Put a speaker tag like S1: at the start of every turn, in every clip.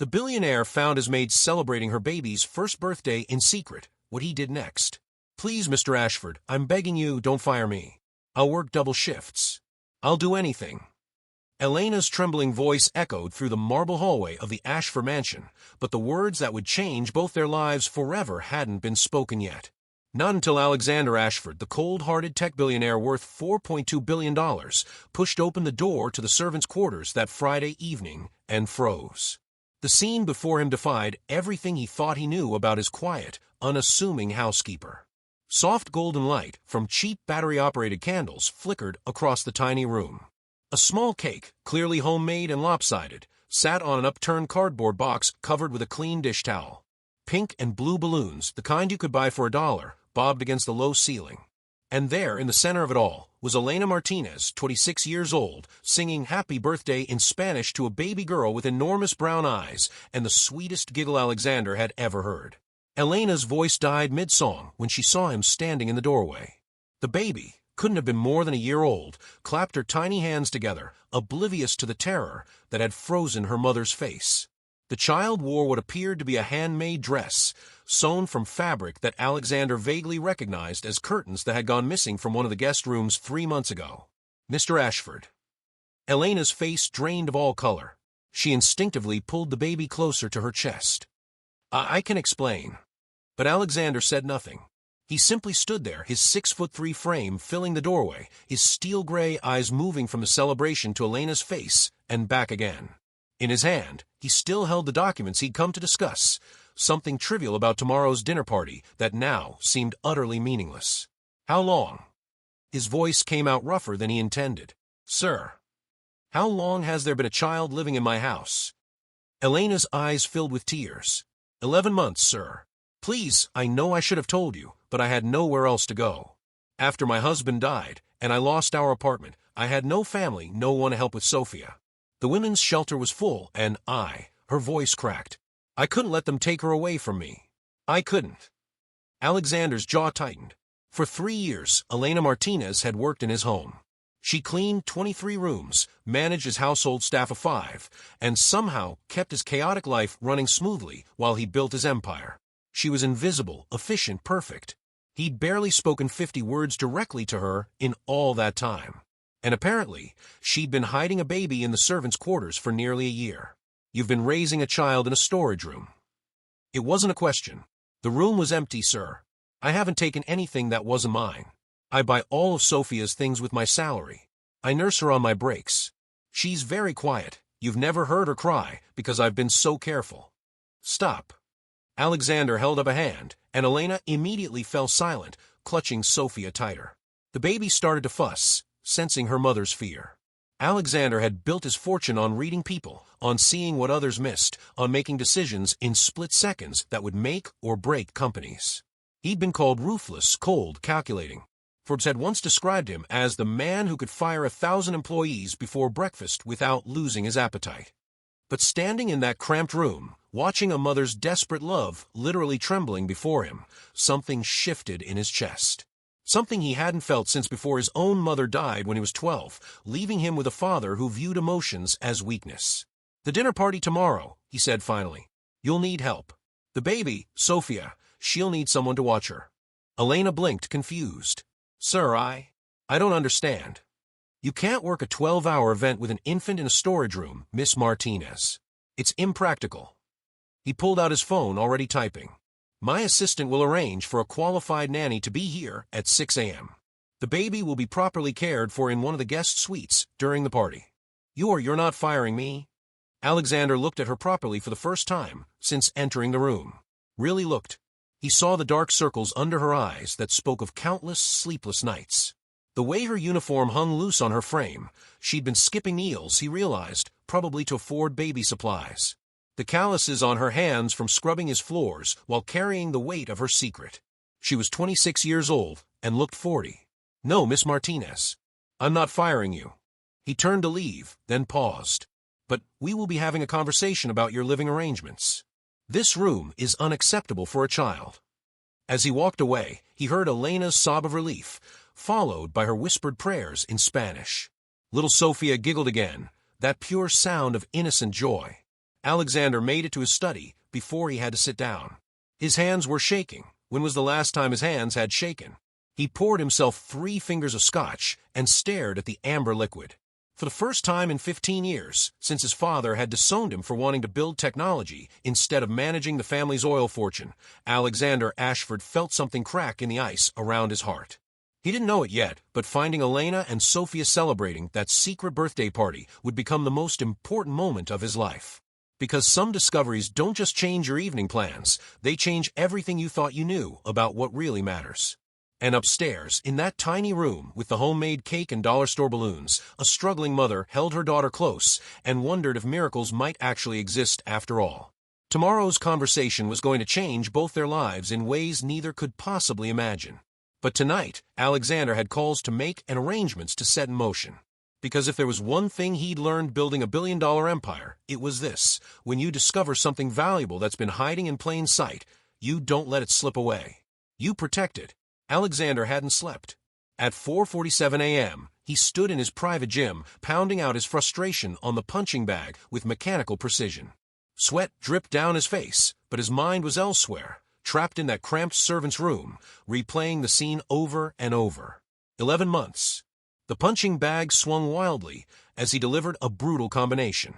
S1: The billionaire found his maid celebrating her baby's first birthday in secret. What he did next. Please, Mr. Ashford, I'm begging you, don't fire me. I'll work double shifts. I'll do anything. Elena's trembling voice echoed through the marble hallway of the Ashford mansion, but the words that would change both their lives forever hadn't been spoken yet. Not until Alexander Ashford, the cold-hearted tech billionaire worth $4.2 billion, pushed open the door to the servants' quarters that Friday evening and froze. The scene before him defied everything he thought he knew about his quiet, unassuming housekeeper. Soft golden light from cheap battery-operated candles flickered across the tiny room. A small cake, clearly homemade and lopsided, sat on an upturned cardboard box covered with a clean dish towel. Pink and blue balloons, the kind you could buy for $1, bobbed against the low ceiling. And there, in the center of it all, was Elena Martinez, 26 years old, singing Happy Birthday in Spanish to a baby girl with enormous brown eyes and the sweetest giggle Alexander had ever heard. Elena's voice died mid-song when she saw him standing in the doorway. The baby, couldn't have been more than a year old, clapped her tiny hands together, oblivious to the terror that had frozen her mother's face. The child wore what appeared to be a handmade dress, sewn from fabric that Alexander vaguely recognized as curtains that had gone missing from one of the guest rooms 3 months ago. Mr. Ashford. Elena's face drained of all color. She instinctively pulled the baby closer to her chest. I can explain. But Alexander said nothing. He simply stood there, his 6'3" frame filling the doorway, his steel-gray eyes moving from the celebration to Elena's face and back again. In his hand, he still held the documents he'd come to discuss, something trivial about tomorrow's dinner party that now seemed utterly meaningless. How long? His voice came out rougher than he intended. Sir, how long has there been a child living in my house? Elena's eyes filled with tears. 11 months, sir. Please, I know I should have told you, but I had nowhere else to go. After my husband died, and I lost our apartment, I had no family, no one to help with Sophia. The women's shelter was full, and her voice cracked. I couldn't let them take her away from me. I couldn't. Alexander's jaw tightened. For 3 years, Elena Martinez had worked in his home. She cleaned 23 rooms, managed his household staff of 5, and somehow kept his chaotic life running smoothly while he built his empire. She was invisible, efficient, perfect. He'd barely spoken 50 words directly to her in all that time. And apparently, she'd been hiding a baby in the servants' quarters for nearly a year. You've been raising a child in a storage room. It wasn't a question. The room was empty, sir. I haven't taken anything that wasn't mine. I buy all of Sophia's things with my salary. I nurse her on my breaks. She's very quiet. You've never heard her cry because I've been so careful. Stop. Alexander held up a hand, and Elena immediately fell silent, clutching Sophia tighter. The baby started to fuss, sensing her mother's fear. Alexander had built his fortune on reading people, on seeing what others missed, on making decisions in split seconds that would make or break companies. He'd been called ruthless, cold, calculating. Forbes had once described him as the man who could fire 1,000 employees before breakfast without losing his appetite. But standing in that cramped room, watching a mother's desperate love literally trembling before him, something shifted in his chest. Something he hadn't felt since before his own mother died when he was 12, leaving him with a father who viewed emotions as weakness. The dinner party tomorrow, he said finally. You'll need help. The baby, Sophia, she'll need someone to watch her. Elena blinked, confused. Sir, I don't understand. You can't work a 12-hour event with an infant in a storage room, Miss Martinez. It's impractical. He pulled out his phone, already typing. My assistant will arrange for a qualified nanny to be here at 6 a.m. The baby will be properly cared for in one of the guest suites during the party. You're not firing me? Alexander looked at her properly for the first time since entering the room. Really looked. He saw the dark circles under her eyes that spoke of countless sleepless nights. The way her uniform hung loose on her frame, she'd been skipping meals, he realized, probably to afford baby supplies. The calluses on her hands from scrubbing his floors while carrying the weight of her secret. She was 26 years old and looked 40. No, Miss Martinez. I'm not firing you. He turned to leave, then paused. But we will be having a conversation about your living arrangements. This room is unacceptable for a child. As he walked away, he heard Elena's sob of relief, followed by her whispered prayers in Spanish. Little Sophia giggled again, that pure sound of innocent joy. Alexander made it to his study before he had to sit down. His hands were shaking. When was the last time his hands had shaken? He poured himself 3 fingers of scotch and stared at the amber liquid. For the first time in 15 years, since his father had disowned him for wanting to build technology instead of managing the family's oil fortune, Alexander Ashford felt something crack in the ice around his heart. He didn't know it yet, but finding Elena and Sophia celebrating that secret birthday party would become the most important moment of his life. Because some discoveries don't just change your evening plans, they change everything you thought you knew about what really matters. And upstairs, in that tiny room with the homemade cake and dollar store balloons, a struggling mother held her daughter close and wondered if miracles might actually exist after all. Tomorrow's conversation was going to change both their lives in ways neither could possibly imagine. But tonight, Alexander had calls to make and arrangements to set in motion. Because if there was one thing he'd learned building a billion-dollar empire, it was this: when you discover something valuable that's been hiding in plain sight, you don't let it slip away. You protect it. Alexander hadn't slept. At 4:47 a.m., he stood in his private gym, pounding out his frustration on the punching bag with mechanical precision. Sweat dripped down his face, but his mind was elsewhere, trapped in that cramped servant's room, replaying the scene over and over. 11 months. The punching bag swung wildly as he delivered a brutal combination.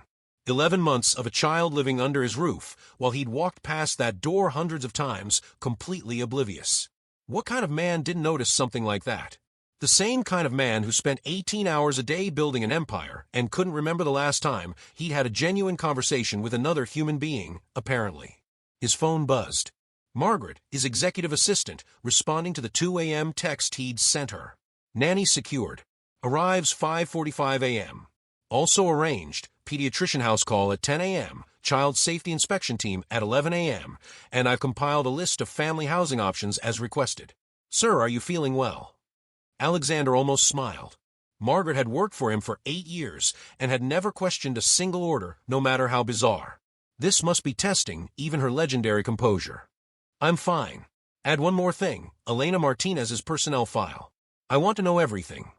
S1: 11 months of a child living under his roof, while he'd walked past that door hundreds of times, completely oblivious. What kind of man didn't notice something like that? The same kind of man who spent 18 hours a day building an empire and couldn't remember the last time he'd had a genuine conversation with another human being, apparently. His phone buzzed. Margaret, his executive assistant, responding to the 2 a.m. text he'd sent her. Nanny secured. Arrives 5:45 a.m. Also arranged, pediatrician house call at 10 a.m., child safety inspection team at 11 a.m., and I've compiled a list of family housing options as requested. Sir, are you feeling well? Alexander almost smiled. Margaret had worked for him for 8 years and had never questioned a single order, no matter how bizarre. This must be testing even her legendary composure. I'm fine. Add one more thing, Elena Martinez's personnel file. I want to know everything.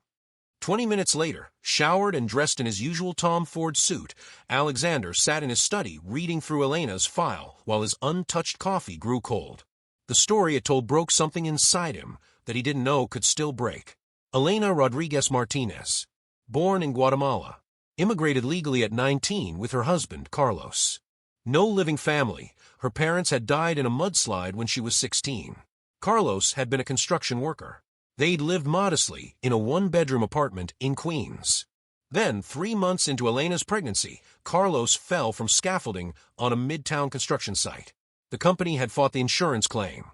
S1: 20 minutes later, showered and dressed in his usual Tom Ford suit, Alexander sat in his study reading through Elena's file while his untouched coffee grew cold. The story it told broke something inside him that he didn't know could still break. Elena Rodriguez Martinez. Born in Guatemala. Immigrated legally at 19 with her husband, Carlos. No living family. Her parents had died in a mudslide when she was 16. Carlos had been a construction worker. They'd lived modestly in a 1-bedroom apartment in Queens. Then, 3 months into Elena's pregnancy, Carlos fell from scaffolding on a midtown construction site. The company had fought the insurance claim.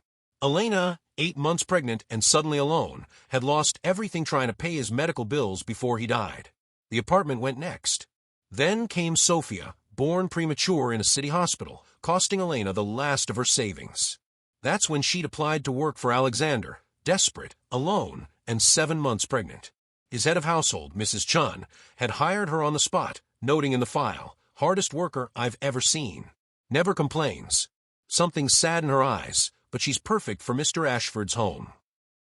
S1: Elena, 8 months pregnant and suddenly alone, had lost everything trying to pay his medical bills before he died. The apartment went next. Then came Sophia, born premature in a city hospital, costing Elena the last of her savings. That's when she'd applied to work for Alexander, desperate, alone, and 7 months pregnant. His head of household, Mrs. Chun, had hired her on the spot, noting in the file, hardest worker I've ever seen. Never complains. Something sad in her eyes, but she's perfect for Mr. Ashford's home.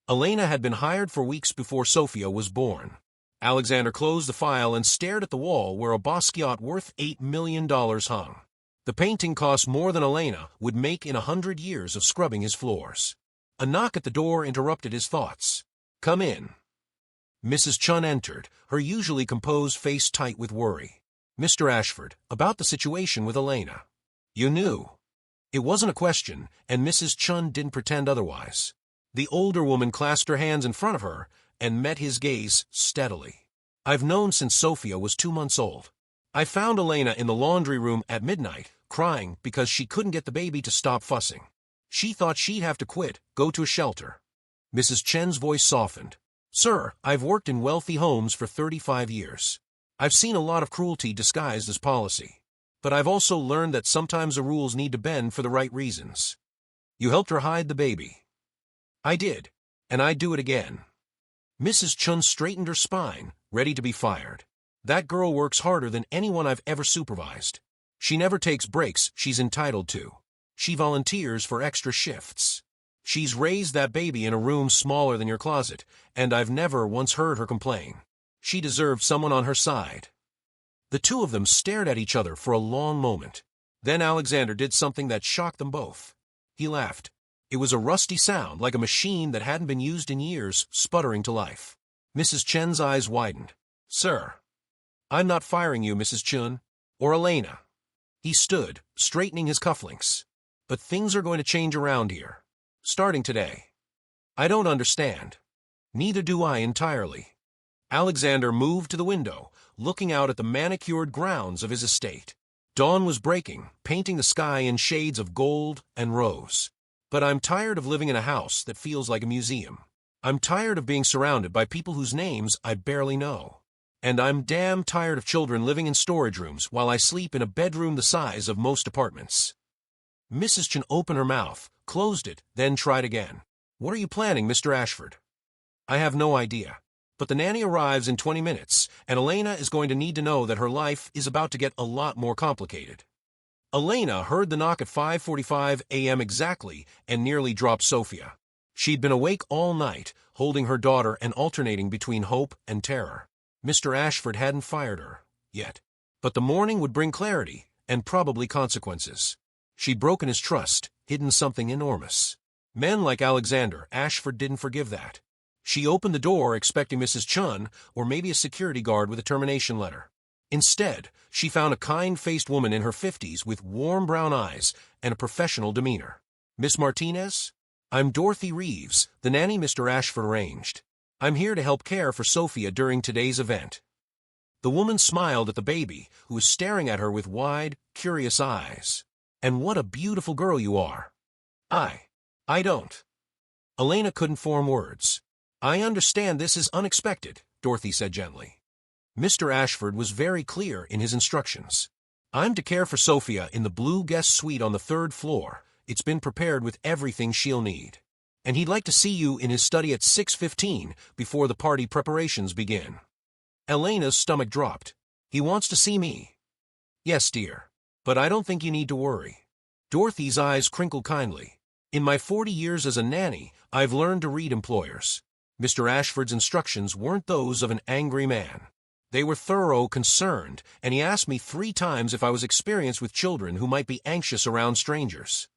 S1: Elena had been hired for weeks before Sophia was born. Alexander closed the file and stared at the wall where a Basquiat worth $8 million hung. The painting cost more than Elena would make in 100 years of scrubbing his floors. A knock at the door interrupted his thoughts. Come in. Mrs. Chun entered, her usually composed face tight with worry. Mr. Ashford, about the situation with Elena. You knew. It wasn't a question, and Mrs. Chun didn't pretend otherwise. The older woman clasped her hands in front of her and met his gaze steadily. I've known since Sophia was 2 months old. I found Elena in the laundry room at midnight, crying because she couldn't get the baby to stop fussing. She thought she'd have to quit, go to a shelter. Mrs. Chen's voice softened. Sir, I've worked in wealthy homes for 35 years. I've seen a lot of cruelty disguised as policy. But I've also learned that sometimes the rules need to bend for the right reasons. You helped her hide the baby. I did, and I'd do it again. Mrs. Chun straightened her spine, ready to be fired. That girl works harder than anyone I've ever supervised. She never takes breaks she's entitled to. She volunteers for extra shifts. She's raised that baby in a room smaller than your closet, and I've never once heard her complain. She deserved someone on her side. The two of them stared at each other for a long moment. Then Alexander did something that shocked them both. He laughed. It was a rusty sound, like a machine that hadn't been used in years, sputtering to life. Mrs. Chen's eyes widened. Sir. I'm not firing you, Mrs. Chun. Or Elena. He stood, straightening his cufflinks. But things are going to change around here. Starting today. I don't understand. Neither do I entirely. Alexander moved to the window, looking out at the manicured grounds of his estate. Dawn was breaking, painting the sky in shades of gold and rose. But I'm tired of living in a house that feels like a museum. I'm tired of being surrounded by people whose names I barely know. And I'm damn tired of children living in storage rooms while I sleep in a bedroom the size of most apartments. Mrs. Chen opened her mouth, closed it, then tried again. What are you planning, Mr. Ashford? I have no idea. But the nanny arrives in 20 minutes, and Elena is going to need to know that her life is about to get a lot more complicated. Elena heard the knock at 5:45 a.m. exactly and nearly dropped Sophia. She'd been awake all night, holding her daughter and alternating between hope and terror. Mr. Ashford hadn't fired her, yet. But the morning would bring clarity, and probably consequences. She'd broken his trust, hidden something enormous. Men like Alexander, Ashford didn't forgive that. She opened the door expecting Mrs. Chun, or maybe a security guard with a termination letter. Instead, she found a kind-faced woman in her 50s with warm brown eyes and a professional demeanor. Miss Martinez? I'm Dorothy Reeves, the nanny Mr. Ashford arranged. I'm here to help care for Sophia during today's event. The woman smiled at the baby, who was staring at her with wide, curious eyes. And what a beautiful girl you are. I don't. Elena couldn't form words. I understand this is unexpected, Dorothy said gently. Mr. Ashford was very clear in his instructions. I'm to care for Sophia in the blue guest suite on the 3rd floor. It's been prepared with everything she'll need. And he'd like to see you in his study at 6:15 before the party preparations begin. Elena's stomach dropped. He wants to see me. Yes, dear. But I don't think you need to worry. Dorothy's eyes crinkled kindly. In my 40 years as a nanny, I've learned to read employers. Mr. Ashford's instructions weren't those of an angry man. They were thorough, concerned, and he asked me 3 times if I was experienced with children who might be anxious around strangers.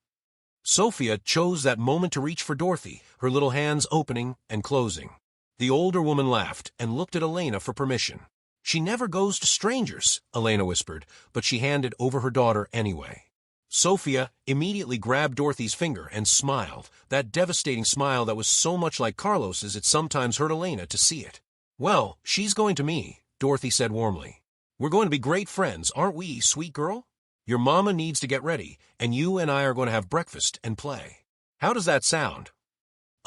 S1: Sophia chose that moment to reach for Dorothy, her little hands opening and closing. The older woman laughed and looked at Elena for permission. She never goes to strangers, Elena whispered, but she handed over her daughter anyway. Sophia immediately grabbed Dorothy's finger and smiled, that devastating smile that was so much like Carlos's it sometimes hurt Elena to see it. Well, she's going to me, Dorothy said warmly. We're going to be great friends, aren't we, sweet girl? Your mama needs to get ready, and you and I are going to have breakfast and play. How does that sound?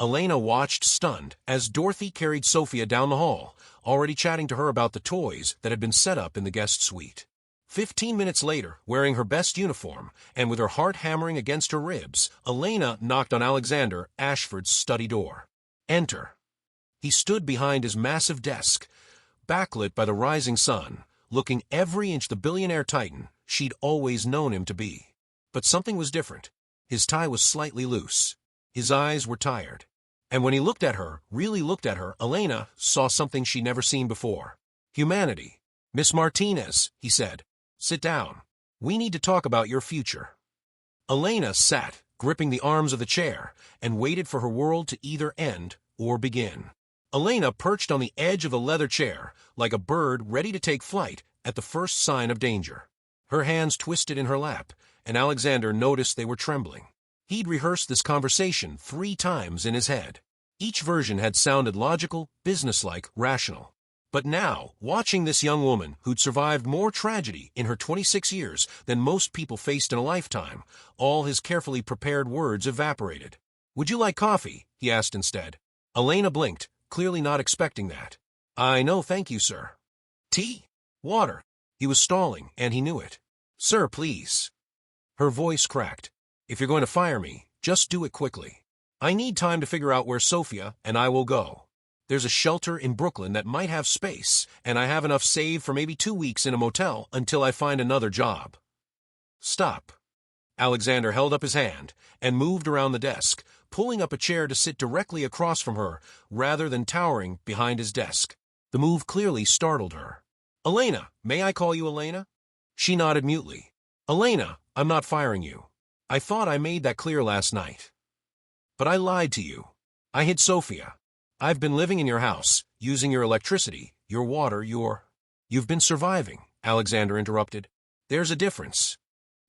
S1: Elena watched stunned as Dorothy carried Sophia down the hall, already chatting to her about the toys that had been set up in the guest suite. 15 minutes later, wearing her best uniform, and with her heart hammering against her ribs, Elena knocked on Alexander Ashford's study door. Enter. He stood behind his massive desk, backlit by the rising sun, looking every inch the billionaire titan she'd always known him to be. But something was different. His tie was slightly loose. His eyes were tired. And when he looked at her, really looked at her, Elena saw something she'd never seen before. Humanity. Miss Martinez, he said. Sit down. We need to talk about your future. Elena sat, gripping the arms of the chair, and waited for her world to either end or begin. Elena perched on the edge of the leather chair, like a bird ready to take flight at the first sign of danger. Her hands twisted in her lap, and Alexander noticed they were trembling. He'd rehearsed this conversation 3 times in his head. Each version had sounded logical, businesslike, rational. But now, watching this young woman who'd survived more tragedy in her 26 years than most people faced in a lifetime, all his carefully prepared words evaporated. Would you like coffee? He asked instead. Elena blinked, clearly not expecting that. No, thank you, sir. Tea? Water? He was stalling, and he knew it. Sir, please. Her voice cracked. If you're going to fire me, just do it quickly. I need time to figure out where Sophia and I will go. There's a shelter in Brooklyn that might have space, and I have enough saved for maybe 2 weeks in a motel until I find another job. Stop. Alexander held up his hand and moved around the desk, pulling up a chair to sit directly across from her rather than towering behind his desk. The move clearly startled her. Elena, may I call you Elena? She nodded mutely. Elena, I'm not firing you. I thought I made that clear last night. But I lied to you. I hid Sophia. I've been living in your house, using your electricity, your water, You've been surviving, Alexander interrupted. There's a difference.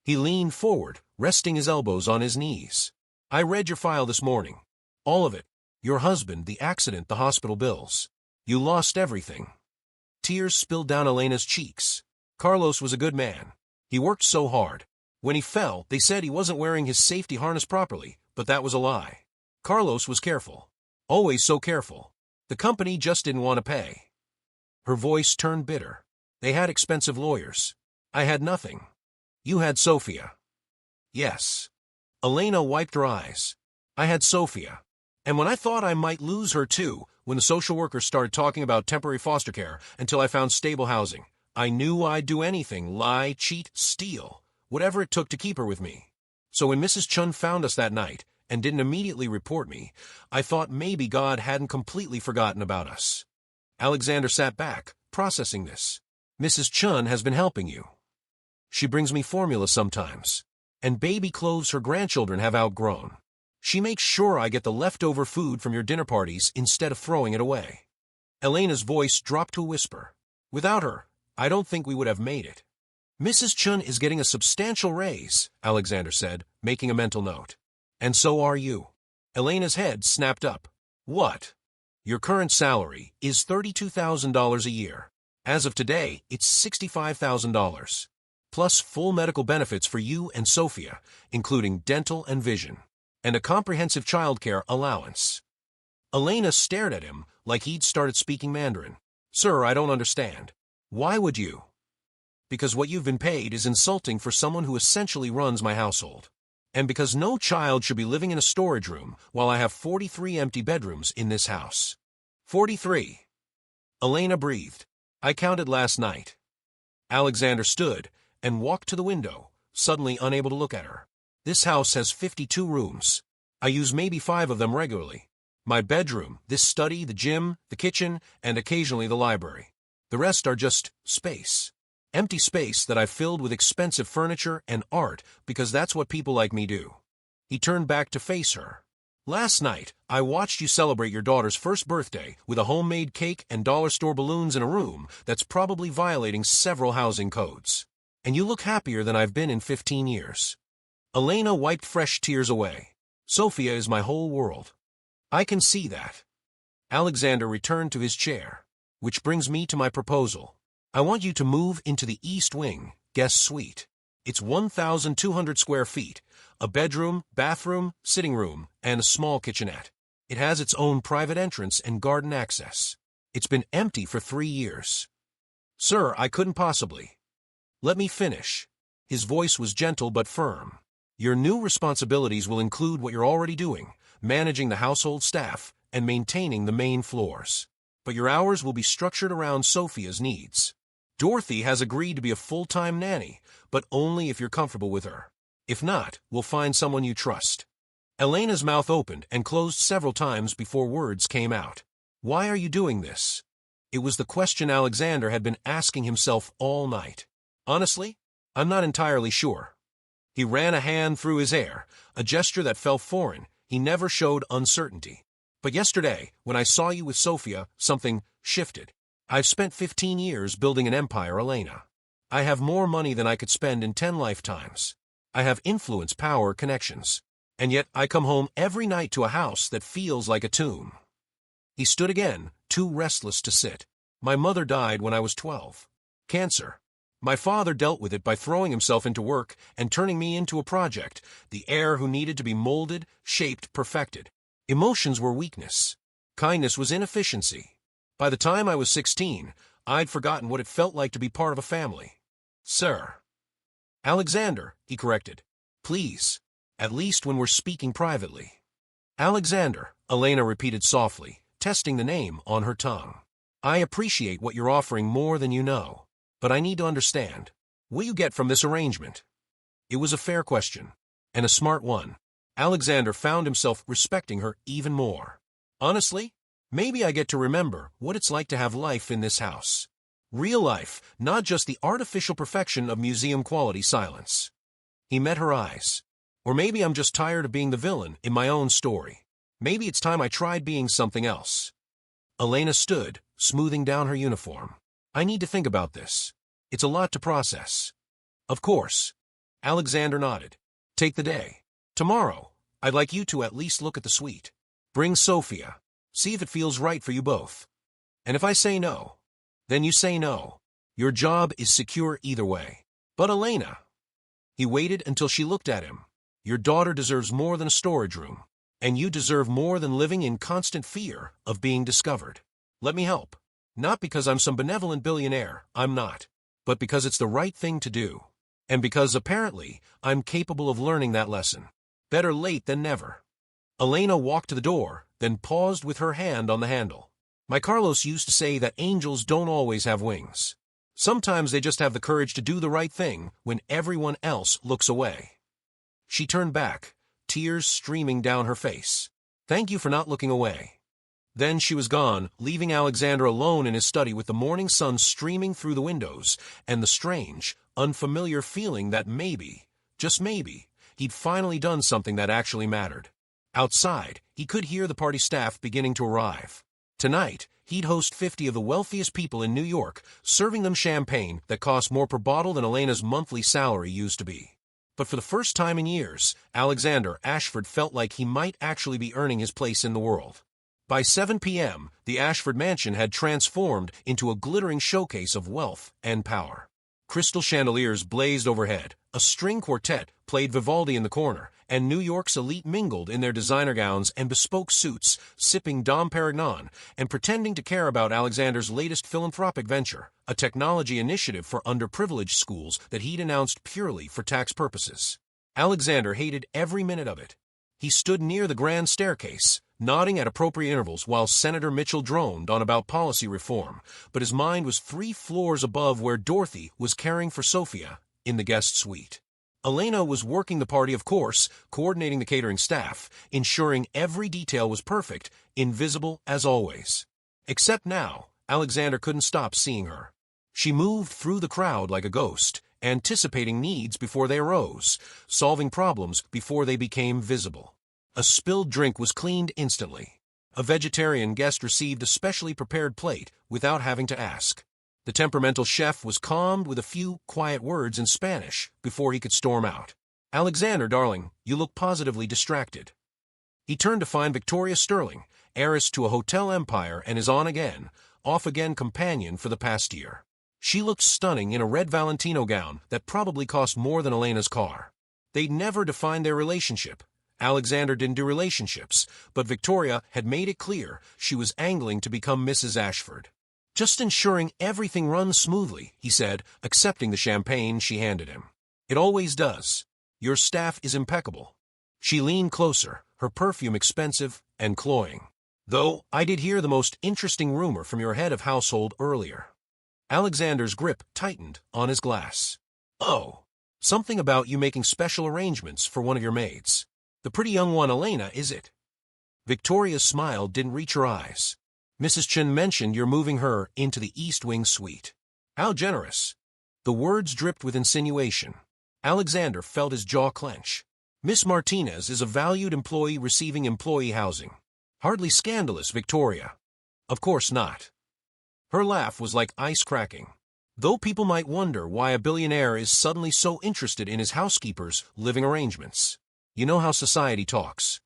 S1: He leaned forward, resting his elbows on his knees. I read your file this morning. All of it. Your husband, the accident, the hospital bills. You lost everything. Tears spilled down Elena's cheeks. Carlos was a good man. He worked so hard. When he fell, they said he wasn't wearing his safety harness properly, but that was a lie. Carlos was careful. Always so careful. The company just didn't want to pay. Her voice turned bitter. They had expensive lawyers. I had nothing. You had Sophia. Yes. Elena wiped her eyes. I had Sophia. And when I thought I might lose her too, when the social workers started talking about temporary foster care until I found stable housing, I knew I'd do anything, lie, cheat, steal, whatever it took to keep her with me. So when Mrs. Chun found us that night and didn't immediately report me, I thought maybe God hadn't completely forgotten about us. Alexander sat back, processing this. Mrs. Chun has been helping you. She brings me formula sometimes, and baby clothes her grandchildren have outgrown. She makes sure I get the leftover food from your dinner parties instead of throwing it away. Elena's voice dropped to a whisper. Without her, I don't think we would have made it. Mrs. Chun is getting a substantial raise, Alexander said, making a mental note. And so are you. Elena's head snapped up. What? Your current salary is $32,000 a year. As of today, it's $65,000. Plus full medical benefits for you and Sophia, including dental and vision, and a comprehensive childcare allowance. Elena stared at him like he'd started speaking Mandarin. Sir, I don't understand. Why would you? Because what you've been paid is insulting for someone who essentially runs my household. And because no child should be living in a storage room while I have 43 empty bedrooms in this house. 43. Elena breathed. I counted last night. Alexander stood and walked to the window, suddenly unable to look at her. This house has 52 rooms. I use maybe 5 of them regularly. My bedroom, this study, the gym, the kitchen, and occasionally the library. The rest are just space. Empty space that I've filled with expensive furniture and art because that's what people like me do. He turned back to face her. Last night, I watched you celebrate your daughter's first birthday with a homemade cake and dollar store balloons in a room that's probably violating several housing codes. And you look happier than I've been in 15 years. Elena wiped fresh tears away. Sophia is my whole world. I can see that. Alexander returned to his chair. Which brings me to my proposal. I want you to move into the East Wing, guest suite. It's 1,200 square feet, a bedroom, bathroom, sitting room, and a small kitchenette. It has its own private entrance and garden access. It's been empty for 3 years. Sir, I couldn't possibly. Let me finish. His voice was gentle but firm. Your new responsibilities will include what you're already doing, managing the household staff and maintaining the main floors. But your hours will be structured around Sophia's needs. Dorothy has agreed to be a full-time nanny, but only if you're comfortable with her. If not, we'll find someone you trust. Elena's mouth opened and closed several times before words came out. Why are you doing this? It was the question Alexander had been asking himself all night. Honestly, I'm not entirely sure. He ran a hand through his hair, a gesture that felt foreign. He never showed uncertainty. But yesterday, when I saw you with Sophia, something shifted. I've spent 15 years building an empire, Elena. I have more money than I could spend in 10 lifetimes. I have influence, power, connections. And yet I come home every night to a house that feels like a tomb. He stood again, too restless to sit. My mother died when I was 12. Cancer. My father dealt with it by throwing himself into work and turning me into a project, the heir who needed to be molded, shaped, perfected. Emotions were weakness. Kindness was inefficiency. By the time I was 16, I'd forgotten what it felt like to be part of a family. Sir. Alexander, he corrected. Please. At least when we're speaking privately. Alexander, Elena repeated softly, testing the name on her tongue. I appreciate what you're offering more than you know. But I need to understand. What you get from this arrangement? It was a fair question. And a smart one. Alexander found himself respecting her even more. Honestly, maybe I get to remember what it's like to have life in this house. Real life, not just the artificial perfection of museum-quality silence. He met her eyes. Or maybe I'm just tired of being the villain in my own story. Maybe it's time I tried being something else. Elena stood, smoothing down her uniform. I need to think about this. It's a lot to process. Of course. Alexander nodded. Take the day. Tomorrow, I'd like you to at least look at the suite. Bring Sophia. See if it feels right for you both. And if I say no, then you say no. Your job is secure either way. But Elena. He waited until she looked at him. Your daughter deserves more than a storage room. And you deserve more than living in constant fear of being discovered. Let me help. Not because I'm some benevolent billionaire, I'm not. But because it's the right thing to do. And because, apparently, I'm capable of learning that lesson. Better late than never. Elena walked to the door, then paused with her hand on the handle. My Carlos used to say that angels don't always have wings. Sometimes they just have the courage to do the right thing when everyone else looks away. She turned back, tears streaming down her face. Thank you for not looking away. Then she was gone, leaving Alexander alone in his study with the morning sun streaming through the windows and the strange, unfamiliar feeling that maybe, just maybe, he'd finally done something that actually mattered. Outside, he could hear the party staff beginning to arrive. Tonight, he'd host 50 of the wealthiest people in New York, serving them champagne that cost more per bottle than Elena's monthly salary used to be. But for the first time in years, Alexander Ashford felt like he might actually be earning his place in the world. By 7 p.m., the Ashford mansion had transformed into a glittering showcase of wealth and power. Crystal chandeliers blazed overhead, a string quartet played Vivaldi in the corner, and New York's elite mingled in their designer gowns and bespoke suits, sipping Dom Perignon and pretending to care about Alexander's latest philanthropic venture, a technology initiative for underprivileged schools that he'd announced purely for tax purposes. Alexander hated every minute of it. He stood near the grand staircase, nodding at appropriate intervals while Senator Mitchell droned on about policy reform, but his mind was 3 floors above where Dorothy was caring for Sophia in the guest suite. Elena was working the party, of course, coordinating the catering staff, ensuring every detail was perfect, invisible as always. Except now, Alexander couldn't stop seeing her. She moved through the crowd like a ghost, anticipating needs before they arose, solving problems before they became visible. A spilled drink was cleaned instantly. A vegetarian guest received a specially prepared plate without having to ask. The temperamental chef was calmed with a few quiet words in Spanish before he could storm out. Alexander, darling, you look positively distracted. He turned to find Victoria Sterling, heiress to a hotel empire and his on-again, off-again companion for the past year. She looked stunning in a red Valentino gown that probably cost more than Elena's car. They'd never defined their relationship. Alexander didn't do relationships, but Victoria had made it clear she was angling to become Mrs. Ashford. Just ensuring everything runs smoothly, he said, accepting the champagne she handed him. It always does. Your staff is impeccable. She leaned closer, her perfume expensive and cloying. Though I did hear the most interesting rumor from your head of household earlier. Alexander's grip tightened on his glass. Oh, something about you making special arrangements for one of your maids. The pretty young one, Elena, is it? Victoria's smile didn't reach her eyes. Mrs. Chen mentioned you're moving her into the East Wing suite. How generous. The words dripped with insinuation. Alexander felt his jaw clench. Miss Martinez is a valued employee receiving employee housing. Hardly scandalous, Victoria. Of course not. Her laugh was like ice cracking. Though people might wonder why a billionaire is suddenly so interested in his housekeeper's living arrangements. You know how society talks.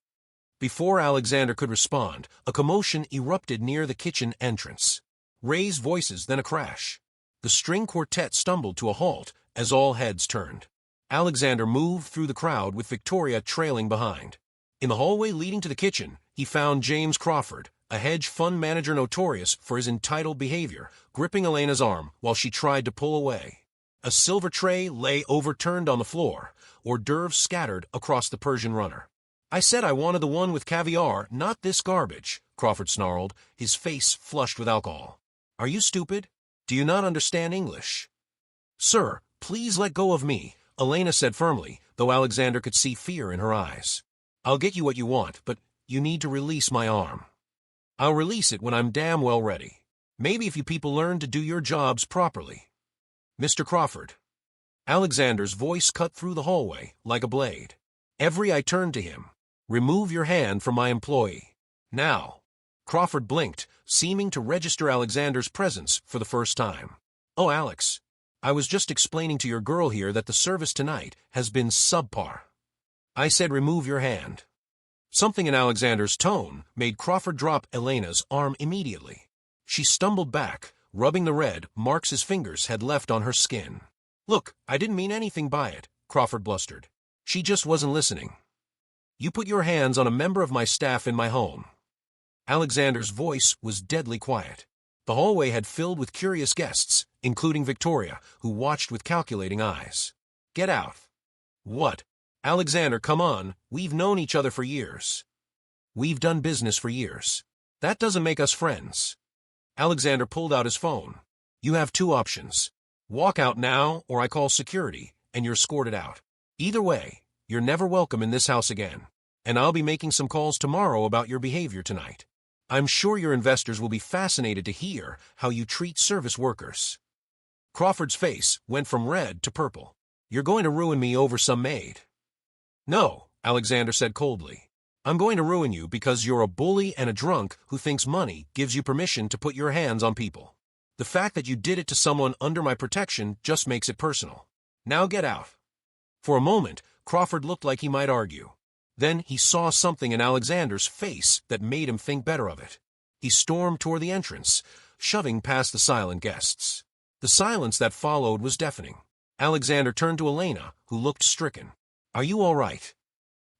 S1: Before Alexander could respond, a commotion erupted near the kitchen entrance. Raised voices, then a crash. The string quartet stumbled to a halt as all heads turned. Alexander moved through the crowd with Victoria trailing behind. In the hallway leading to the kitchen, he found James Crawford, a hedge fund manager notorious for his entitled behavior, gripping Elena's arm while she tried to pull away. A silver tray lay overturned on the floor, hors d'oeuvres scattered across the Persian runner. I said I wanted the one with caviar, not this garbage, Crawford snarled, his face flushed with alcohol. Are you stupid? Do you not understand English? Sir, please let go of me, Elena said firmly, though Alexander could see fear in her eyes. I'll get you what you want, but you need to release my arm. I'll release it when I'm damn well ready. Maybe if you people learn to do your jobs properly. Mr. Crawford. Alexander's voice cut through the hallway like a blade. I turned to him. "Remove your hand from my employee. Now." Crawford blinked, seeming to register Alexander's presence for the first time. "Oh, Alex. I was just explaining to your girl here that the service tonight has been subpar." I said remove your hand. Something in Alexander's tone made Crawford drop Elena's arm immediately. She stumbled back, rubbing the red marks his fingers had left on her skin. "Look, I didn't mean anything by it," Crawford blustered. "She just wasn't listening. You put your hands on a member of my staff in my home." Alexander's voice was deadly quiet. The hallway had filled with curious guests, including Victoria, who watched with calculating eyes. "Get out." "What?" "Alexander, come on, we've known each other for years. We've done business for years. That doesn't make us friends." Alexander pulled out his phone. "You have two options. Walk out now, or I call security, and you're escorted out. Either way, you're never welcome in this house again. And I'll be making some calls tomorrow about your behavior tonight. I'm sure your investors will be fascinated to hear how you treat service workers." Crawford's face went from red to purple. "You're going to ruin me over some maid." "No," Alexander said coldly. "I'm going to ruin you because you're a bully and a drunk who thinks money gives you permission to put your hands on people. The fact that you did it to someone under my protection just makes it personal. Now get out." For a moment, Crawford looked like he might argue. Then he saw something in Alexander's face that made him think better of it. He stormed toward the entrance, shoving past the silent guests. The silence that followed was deafening. Alexander turned to Elena, who looked stricken. "Are you all right?"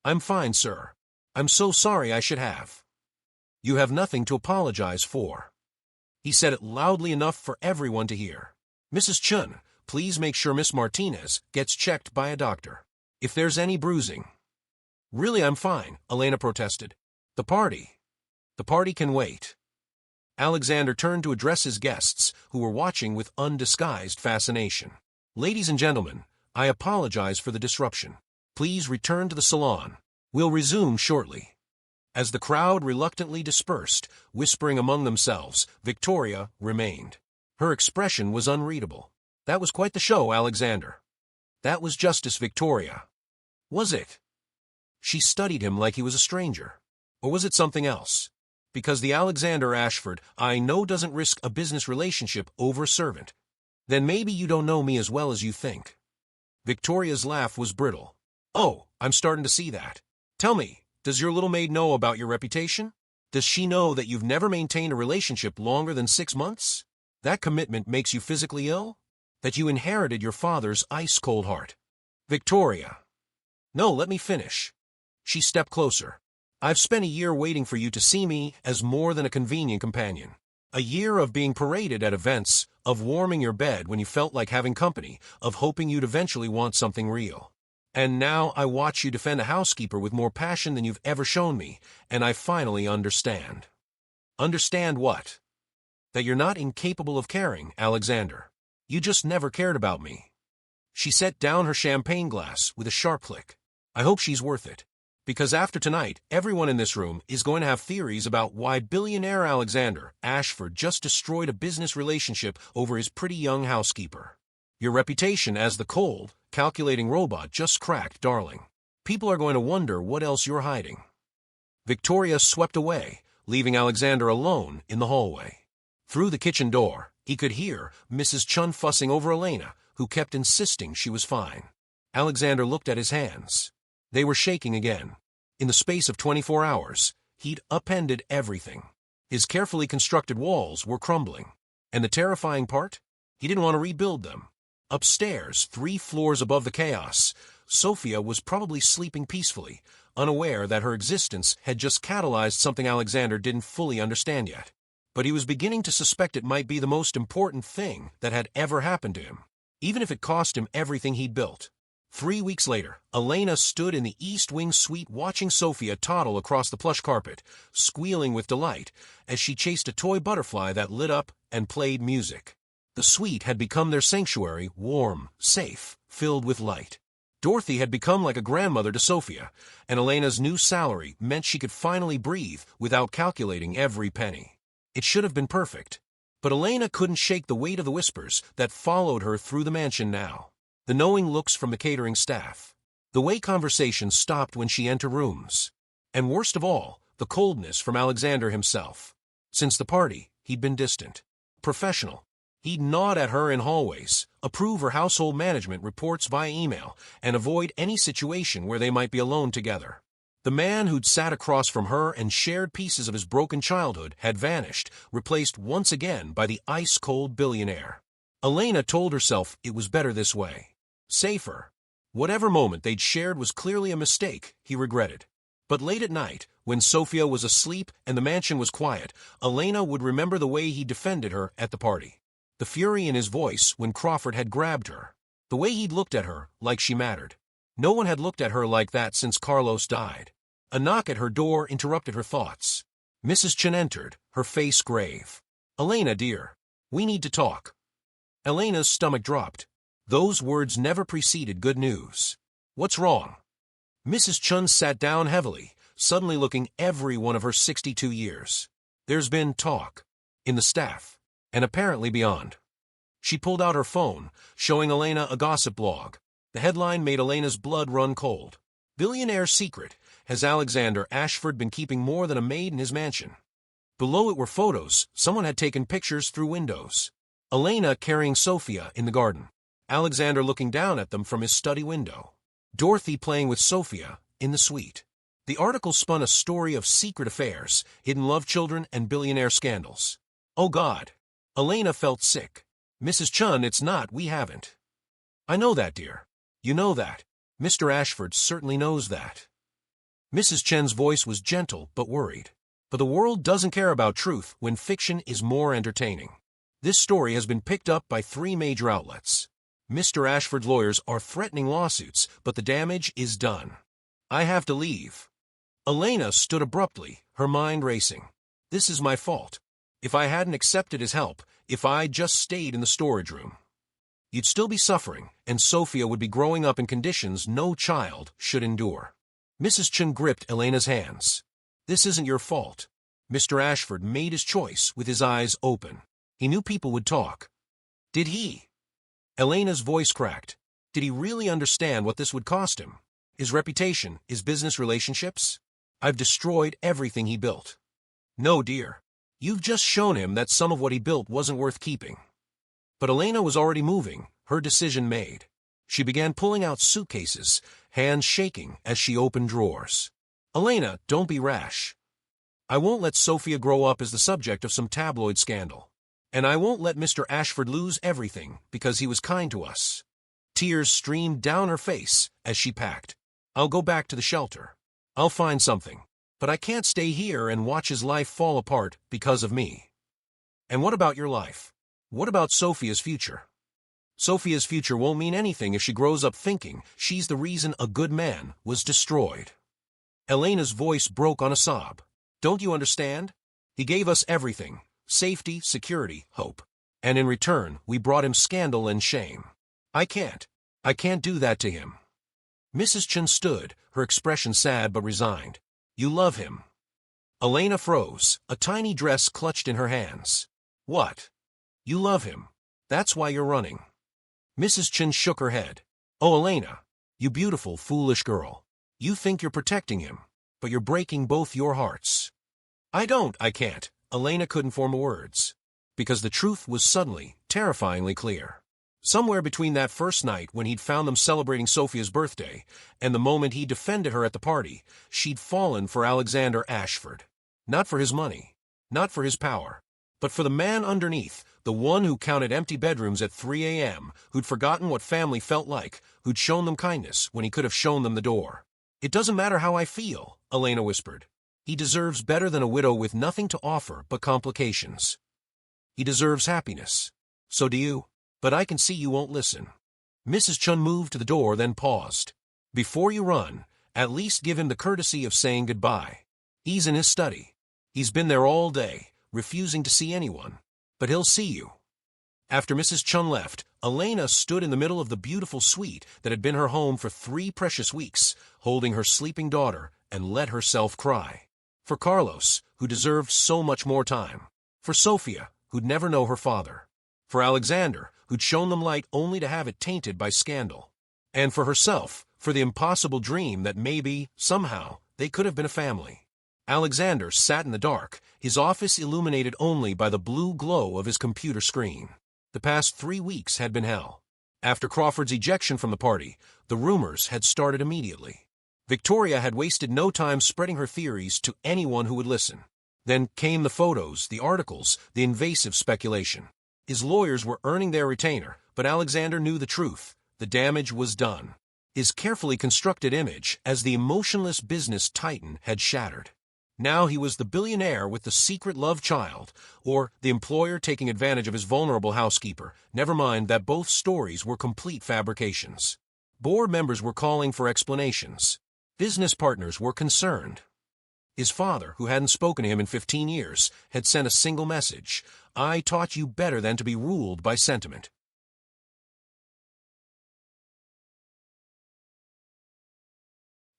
S1: "I'm fine, sir. I'm so sorry I should have." "You have nothing to apologize for." He said it loudly enough for everyone to hear. "Mrs. Chun, please make sure Miss Martinez gets checked by a doctor. If there's any bruising." "Really, I'm fine," Elena protested. The party can wait." Alexander turned to address his guests, who were watching with undisguised fascination. "Ladies and gentlemen, I apologize for the disruption. Please return to the salon. We'll resume shortly." As the crowd reluctantly dispersed, whispering among themselves, Victoria remained. Her expression was unreadable. "That was quite the show, Alexander." "That was justice, Victoria." "Was it?" She studied him like he was a stranger. Or was it something else? "Because the Alexander Ashford I know doesn't risk a business relationship over a servant." "Then maybe you don't know me as well as you think." Victoria's laugh was brittle. "Oh, I'm starting to see that. Tell me, does your little maid know about your reputation? Does she know that you've never maintained a relationship longer than 6 months? That commitment makes you physically ill? That you inherited your father's ice-cold heart?" "Victoria." "No, let me finish." She stepped closer. "I've spent a year waiting for you to see me as more than a convenient companion. A year of being paraded at events, of warming your bed when you felt like having company, of hoping you'd eventually want something real. And now I watch you defend a housekeeper with more passion than you've ever shown me, and I finally understand." "Understand what?" "That you're not incapable of caring, Alexander. You just never cared about me." She set down her champagne glass with a sharp click. "I hope she's worth it. Because after tonight, everyone in this room is going to have theories about why billionaire Alexander Ashford just destroyed a business relationship over his pretty young housekeeper. Your reputation as the cold, calculating robot just cracked, darling. People are going to wonder what else you're hiding." Victoria swept away, leaving Alexander alone in the hallway. Through the kitchen door, he could hear Mrs. Chun fussing over Elena, who kept insisting she was fine. Alexander looked at his hands. They were shaking again. In the space of 24 hours, he'd upended everything. His carefully constructed walls were crumbling. And the terrifying part? He didn't want to rebuild them. Upstairs, 3 floors above the chaos, Sophia was probably sleeping peacefully, unaware that her existence had just catalyzed something Alexander didn't fully understand yet. But he was beginning to suspect it might be the most important thing that had ever happened to him, even if it cost him everything he'd built. 3 weeks later, Elena stood in the East Wing suite watching Sophia toddle across the plush carpet, squealing with delight as she chased a toy butterfly that lit up and played music. The suite had become their sanctuary, warm, safe, filled with light. Dorothy had become like a grandmother to Sophia, and Elena's new salary meant she could finally breathe without calculating every penny. It should have been perfect. But Elena couldn't shake the weight of the whispers that followed her through the mansion now. the knowing looks from the catering staff, the way conversation stopped when she entered rooms, and worst of all, the coldness from Alexander himself. Since the party, he'd been distant, professional. He'd nod at her in hallways, approve her household management reports via email, and avoid any situation where they might be alone together. The man who'd sat across from her and shared pieces of his broken childhood had vanished, replaced once again by the ice-cold billionaire. Elena told herself it was better this way. Safer. Whatever moment they'd shared was clearly a mistake, he regretted. But late at night, when Sophia was asleep and the mansion was quiet, Elena would remember the way he defended her at the party. The fury in his voice when Crawford had grabbed her. The way he'd looked at her like she mattered. No one had looked at her like that since Carlos died. A knock at her door interrupted her thoughts. Mrs. Chen entered, her face grave. "Elena, dear, we need to talk." Elena's stomach dropped. Those words never preceded good news. "What's wrong?" Mrs. Chen sat down heavily, suddenly looking every one of her 62 years. "There's been talk. In the staff. And apparently beyond." She pulled out her phone, showing Elena a gossip blog. The headline made Elena's blood run cold. "Billionaire secret. Has Alexander Ashford been keeping more than a maid in his mansion?" Below it were photos. Someone had taken pictures through windows. Elena carrying Sophia in the garden. Alexander looking down at them from his study window. Dorothy playing with Sophia in the suite. The article spun a story of secret affairs, hidden love children, and billionaire scandals. Oh God. Elena felt sick. "Mrs. Chen, it's not, we haven't." "I know that, dear. You know that. Mr. Ashford certainly knows that." Mrs. Chen's voice was gentle but worried. But the world doesn't care about truth when fiction is more entertaining. This story has been picked up by 3 major outlets. Mr. Ashford's lawyers are threatening lawsuits, but the damage is done. "I have to leave." Elena stood abruptly, her mind racing. "This is my fault. If I hadn't accepted his help, if I'd just stayed in the storage room. You'd still be suffering, and Sophia would be growing up in conditions no child should endure." Mrs. Chen gripped Elena's hands. "This isn't your fault. Mr. Ashford made his choice with his eyes open. He knew people would talk." "Did he?" Elena's voice cracked. "Did he really understand what this would cost him? His reputation, his business relationships? I've destroyed everything he built." "No, dear. You've just shown him that some of what he built wasn't worth keeping." But Elena was already moving, her decision made. She began pulling out suitcases, hands shaking as she opened drawers. "Elena, don't be rash. I won't let Sophia grow up as the subject of some tabloid scandal. And I won't let Mr. Ashford lose everything because he was kind to us." Tears streamed down her face as she packed. "I'll go back to the shelter. I'll find something. But I can't stay here and watch his life fall apart because of me." "And what about your life? What about Sophia's future?" "Sophia's future won't mean anything if she grows up thinking she's the reason a good man was destroyed." Elena's voice broke on a sob. "Don't you understand? He gave us everything. Safety, security, hope. And in return, we brought him scandal and shame. I can't do that to him." Mrs. Chen stood, her expression sad but resigned. "You love him." Elena froze, a tiny dress clutched in her hands. "What? You love him. That's why you're running." Mrs. Chen shook her head. "Oh, Elena, you beautiful, foolish girl. You think you're protecting him, but you're breaking both your hearts." I can't." Elena couldn't form words. Because the truth was suddenly, terrifyingly clear. Somewhere between that first night when he'd found them celebrating Sophia's birthday and the moment he defended her at the party, she'd fallen for Alexander Ashford. Not for his money, not for his power, but for the man underneath, the one who counted empty bedrooms at 3 a.m., who'd forgotten what family felt like, who'd shown them kindness when he could have shown them the door. "It doesn't matter how I feel," Elena whispered. "He deserves better than a widow with nothing to offer but complications. He deserves happiness. So do you. But I can see you won't listen." Mrs. Chen moved to the door, then paused. "Before you run, at least give him the courtesy of saying goodbye. He's in his study. He's been there all day, refusing to see anyone. But he'll see you." After Mrs. Chen left, Elena stood in the middle of the beautiful suite that had been her home for 3 precious weeks, holding her sleeping daughter, and let herself cry. For Carlos, who deserved so much more time. For Sophia, who'd never know her father. For Alexander, who'd shown them light only to have it tainted by scandal. And for herself, for the impossible dream that maybe, somehow, they could have been a family. Alexander sat in the dark, his office illuminated only by the blue glow of his computer screen. The past 3 weeks had been hell. After Crawford's ejection from the party, the rumors had started immediately. Victoria had wasted no time spreading her theories to anyone who would listen. Then came the photos, the articles, the invasive speculation. His lawyers were earning their retainer, but Alexander knew the truth. The damage was done. His carefully constructed image as the emotionless business titan had shattered. Now he was the billionaire with the secret love child, or the employer taking advantage of his vulnerable housekeeper. Never mind that both stories were complete fabrications. Board members were calling for explanations. Business partners were concerned. His father, who hadn't spoken to him in 15 years, had sent a single message: "I taught you better than to be ruled by sentiment."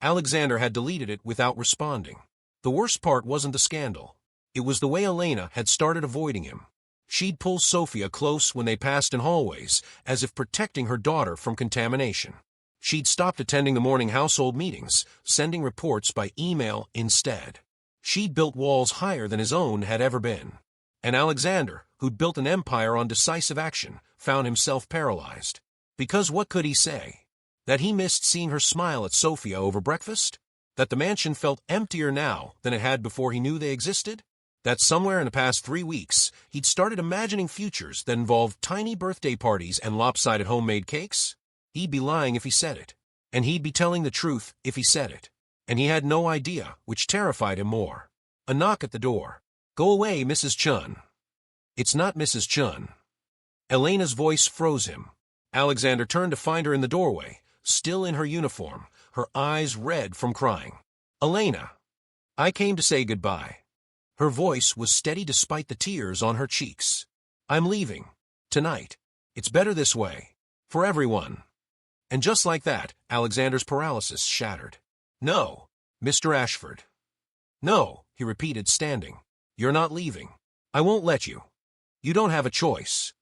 S1: Alexander had deleted it without responding. The worst part wasn't the scandal. It was the way Elena had started avoiding him. She'd pull Sophia close when they passed in hallways, as if protecting her daughter from contamination. She'd stopped attending the morning household meetings, sending reports by email instead. She'd built walls higher than his own had ever been. And Alexander, who'd built an empire on decisive action, found himself paralyzed. Because what could he say? That he missed seeing her smile at Sophia over breakfast? That the mansion felt emptier now than it had before he knew they existed? That somewhere in the past 3 weeks, he'd started imagining futures that involved tiny birthday parties and lopsided homemade cakes? He'd be lying if he said it. And he'd be telling the truth if he said it. And he had no idea, which terrified him more. A knock at the door. "Go away, Mrs. Chun." "It's not Mrs. Chun." Elena's voice froze him. Alexander turned to find her in the doorway, still in her uniform, her eyes red from crying. "Elena, I came to say goodbye." Her voice was steady despite the tears on her cheeks. "I'm leaving. Tonight. It's better this way. For everyone." And just like that, Alexander's paralysis shattered. "No, Mr. Ashford." "No," he repeated, standing. "You're not leaving. I won't let you. You don't have a choice."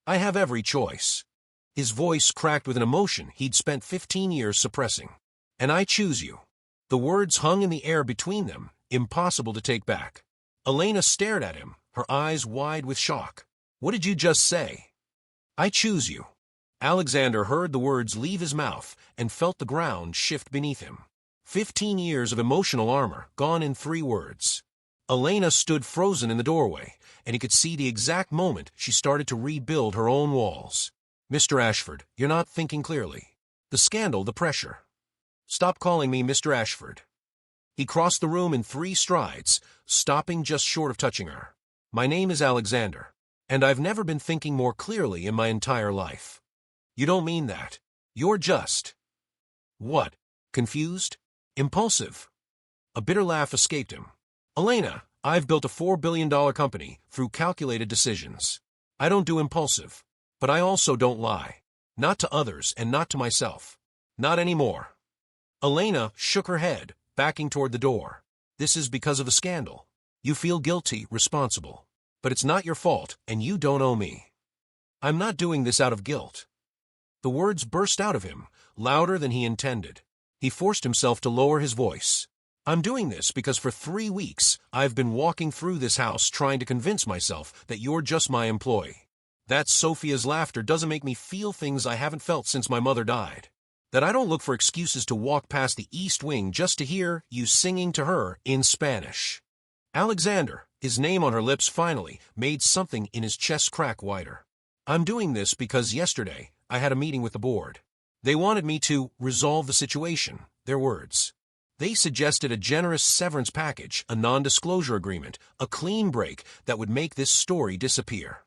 S1: "I have every choice." His voice cracked with an emotion he'd spent 15 years suppressing. "And I choose you." The words hung in the air between them, impossible to take back. Elena stared at him, her eyes wide with shock. "What did you just say?" "I choose you." Alexander heard the words leave his mouth and felt the ground shift beneath him. 15 years of emotional armor gone in 3 words. Elena stood frozen in the doorway, and he could see the exact moment she started to rebuild her own walls. "Mr. Ashford, you're not thinking clearly. The scandal, the pressure." "Stop calling me Mr. Ashford." He crossed the room in 3 strides, stopping just short of touching her. "My name is Alexander, and I've never been thinking more clearly in my entire life." "You don't mean that. You're just..." "What? Confused? Impulsive?" A bitter laugh escaped him. "Elena, I've built a $4 billion company through calculated decisions. I don't do impulsive, but I also don't lie. Not to others and not to myself. Not anymore." Elena shook her head, backing toward the door. "This is because of the scandal. You feel guilty, responsible. But it's not your fault, and you don't owe me." "I'm not doing this out of guilt." The words burst out of him, louder than he intended. He forced himself to lower his voice. "I'm doing this because for 3 weeks I've been walking through this house trying to convince myself that you're just my employee. That Sophia's laughter doesn't make me feel things I haven't felt since my mother died. That I don't look for excuses to walk past the East Wing just to hear you singing to her in Spanish." Alexander, his name on her lips finally, made something in his chest crack wider. "I'm doing this because yesterday I had a meeting with the board. They wanted me to resolve the situation," their words. "They suggested a generous severance package, a non-disclosure agreement, a clean break that would make this story disappear."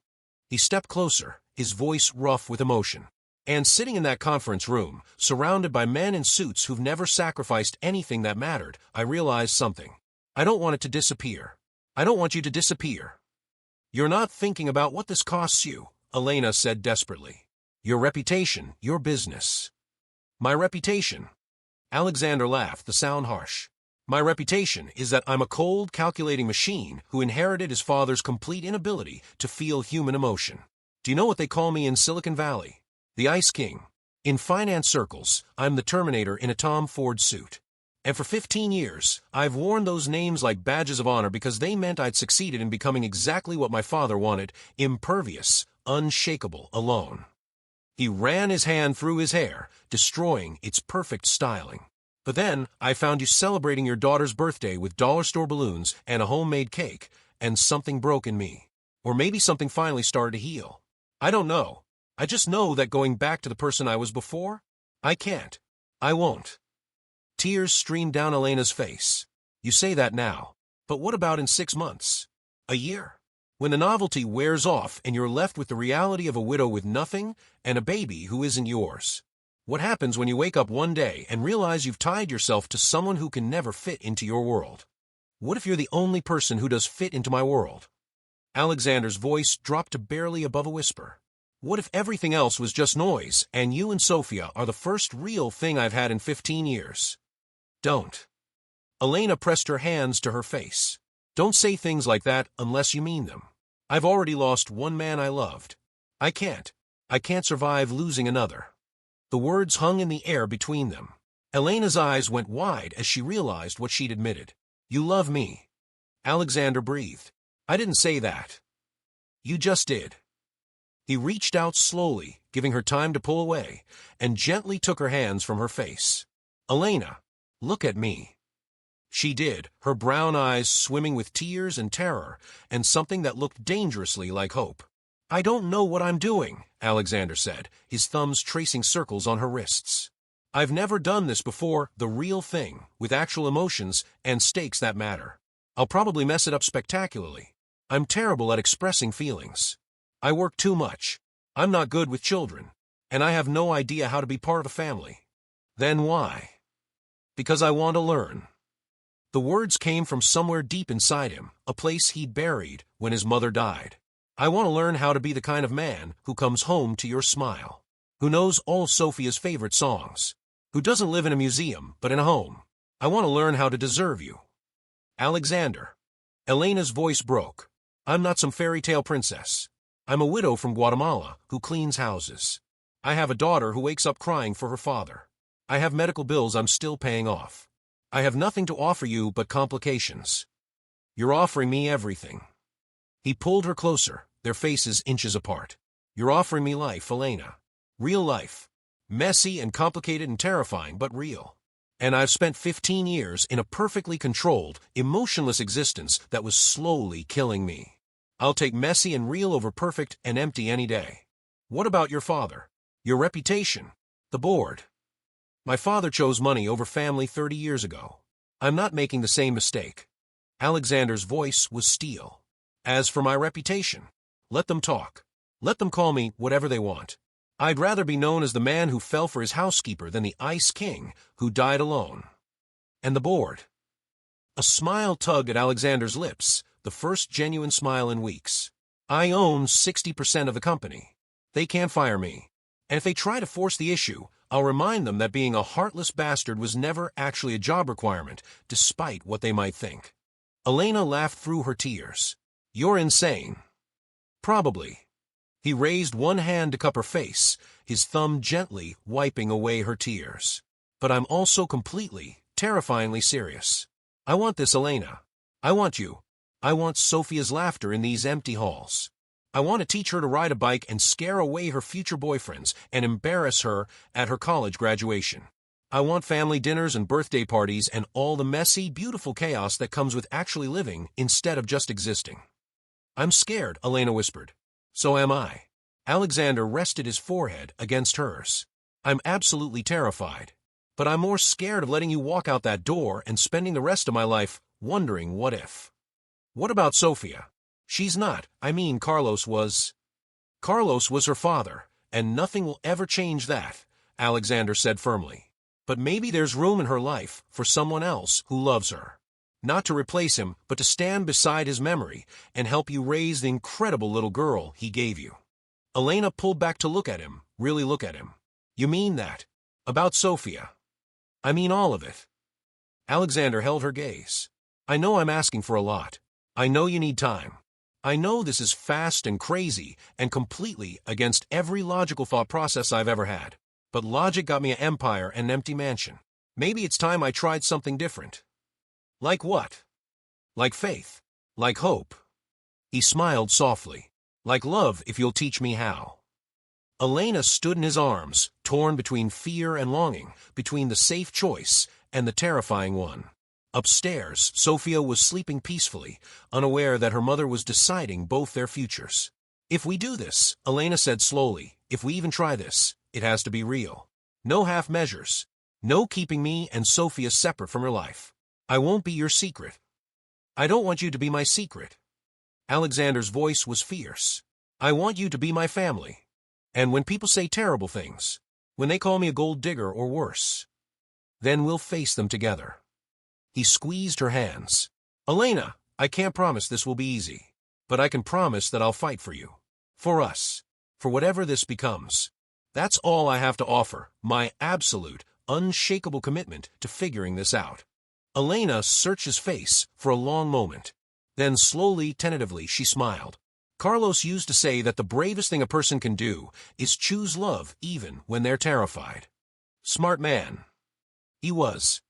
S1: He stepped closer, his voice rough with emotion. "And sitting in that conference room, surrounded by men in suits who've never sacrificed anything that mattered, I realized something. I don't want it to disappear. I don't want you to disappear." "You're not thinking about what this costs you," Elena said desperately. "Your reputation, your business." "My reputation?" Alexander laughed, the sound harsh. "My reputation is that I'm a cold, calculating machine who inherited his father's complete inability to feel human emotion. Do you know what they call me in Silicon Valley? The Ice King. In finance circles, I'm the Terminator in a Tom Ford suit. And for 15 years, I've worn those names like badges of honor because they meant I'd succeeded in becoming exactly what my father wanted: impervious, unshakable, alone. He ran his hand through his hair, destroying its perfect styling. But then, I found you celebrating your daughter's birthday with dollar store balloons and a homemade cake, and something broke in me. Or maybe something finally started to heal. I don't know. I just know that going back to the person I was before, I can't. I won't. Tears streamed down Elena's face. You say that now. But what about in 6 months? A year? When the novelty wears off and you're left with the reality of a widow with nothing and a baby who isn't yours? What happens when you wake up one day and realize you've tied yourself to someone who can never fit into your world? What if you're the only person who does fit into my world? Alexander's voice dropped to barely above a whisper. What if everything else was just noise and you and Sophia are the first real thing I've had in 15 years? Don't. Elena pressed her hands to her face. Don't say things like that unless you mean them. I've already lost one man I loved. I can't survive losing another. The words hung in the air between them. Elena's eyes went wide as she realized what she'd admitted. You love me. Alexander breathed. I didn't say that. You just did. He reached out slowly, giving her time to pull away, and gently took her hands from her face. Elena, look at me. She did, her brown eyes swimming with tears and terror, and something that looked dangerously like hope. I don't know what I'm doing, Alexander said, his thumbs tracing circles on her wrists. I've never done this before, the real thing, with actual emotions and stakes that matter. I'll probably mess it up spectacularly. I'm terrible at expressing feelings. I work too much. I'm not good with children. And I have no idea how to be part of a family. Then why? Because I want to learn. The words came from somewhere deep inside him, a place he'd buried when his mother died. I want to learn how to be the kind of man who comes home to your smile, who knows all Sophia's favorite songs, who doesn't live in a museum but in a home. I want to learn how to deserve you. Alexander. Elena's voice broke. I'm not some fairy tale princess. I'm a widow from Guatemala who cleans houses. I have a daughter who wakes up crying for her father. I have medical bills I'm still paying off. I have nothing to offer you but complications. You're offering me everything. He pulled her closer, their faces inches apart. You're offering me life, Elena. Real life. Messy and complicated and terrifying, but real. And I've spent 15 years in a perfectly controlled, emotionless existence that was slowly killing me. I'll take messy and real over perfect and empty any day. What about your father? Your reputation? The board? My father chose money over family 30 years ago. I'm not making the same mistake. Alexander's voice was steel. As for my reputation, let them talk. Let them call me whatever they want. I'd rather be known as the man who fell for his housekeeper than the Ice King who died alone. And the board? A smile tugged at Alexander's lips, the first genuine smile in weeks. I own 60% of the company. They can't fire me. And if they try to force the issue, I'll remind them that being a heartless bastard was never actually a job requirement, despite what they might think. Elena laughed through her tears. You're insane. Probably. He raised one hand to cup her face, his thumb gently wiping away her tears. But I'm also completely, terrifyingly serious. I want this, Elena. I want you. I want Sophia's laughter in these empty halls. I want to teach her to ride a bike and scare away her future boyfriends and embarrass her at her college graduation. I want family dinners and birthday parties and all the messy, beautiful chaos that comes with actually living instead of just existing. I'm scared, Elena whispered. So am I. Alexander rested his forehead against hers. I'm absolutely terrified. But I'm more scared of letting you walk out that door and spending the rest of my life wondering what if. What about Sophia? She's not. Carlos was. Carlos was her father, and nothing will ever change that, Alexander said firmly. But maybe there's room in her life for someone else who loves her. Not to replace him, but to stand beside his memory and help you raise the incredible little girl he gave you. Elena pulled back to look at him, really look at him. You mean that? About Sophia? I mean all of it. Alexander held her gaze. I know I'm asking for a lot. I know you need time. I know this is fast and crazy and completely against every logical thought process I've ever had. But logic got me an empire and an empty mansion. Maybe it's time I tried something different. Like what? Like faith. Like hope. He smiled softly. Like love, if you'll teach me how. Elena stood in his arms, torn between fear and longing, between the safe choice and the terrifying one. Upstairs, Sophia was sleeping peacefully, unaware that her mother was deciding both their futures. If we do this, Elena said slowly, if we even try this, it has to be real. No half measures. No keeping me and Sophia separate from her life. I won't be your secret. I don't want you to be my secret. Alexander's voice was fierce. I want you to be my family. And when people say terrible things, when they call me a gold digger or worse, then we'll face them together. He squeezed her hands. Elena, I can't promise this will be easy, but I can promise that I'll fight for you. For us. For whatever this becomes. That's all I have to offer, my absolute, unshakable commitment to figuring this out. Elena searched his face for a long moment. Then slowly, tentatively, she smiled. Carlos used to say that the bravest thing a person can do is choose love even when they're terrified. Smart man. He was.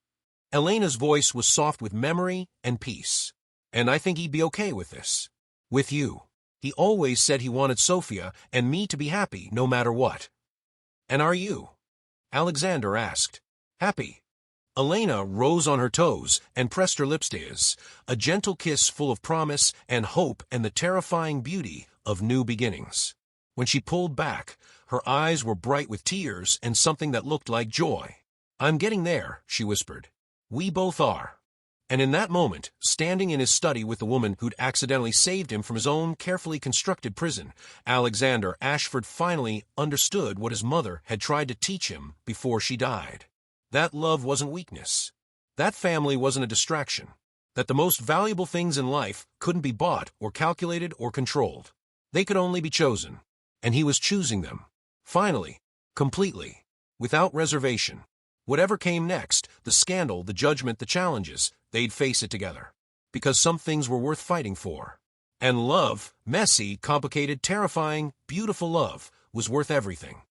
S1: Elena's voice was soft with memory and peace. And I think he'd be okay with this. With you. He always said he wanted Sophia and me to be happy no matter what. And are you? Alexander asked. Happy. Elena rose on her toes and pressed her lips to his, a gentle kiss full of promise and hope and the terrifying beauty of new beginnings. When she pulled back, her eyes were bright with tears and something that looked like joy. I'm getting there, she whispered. We both are. And in that moment, standing in his study with the woman who'd accidentally saved him from his own carefully constructed prison, Alexander Ashford finally understood what his mother had tried to teach him before she died. That love wasn't weakness. That family wasn't a distraction. That the most valuable things in life couldn't be bought or calculated or controlled. They could only be chosen. And he was choosing them. Finally. Completely. Without reservation. Whatever came next, the scandal, the judgment, the challenges, they'd face it together. Because some things were worth fighting for. And love, messy, complicated, terrifying, beautiful love, was worth everything.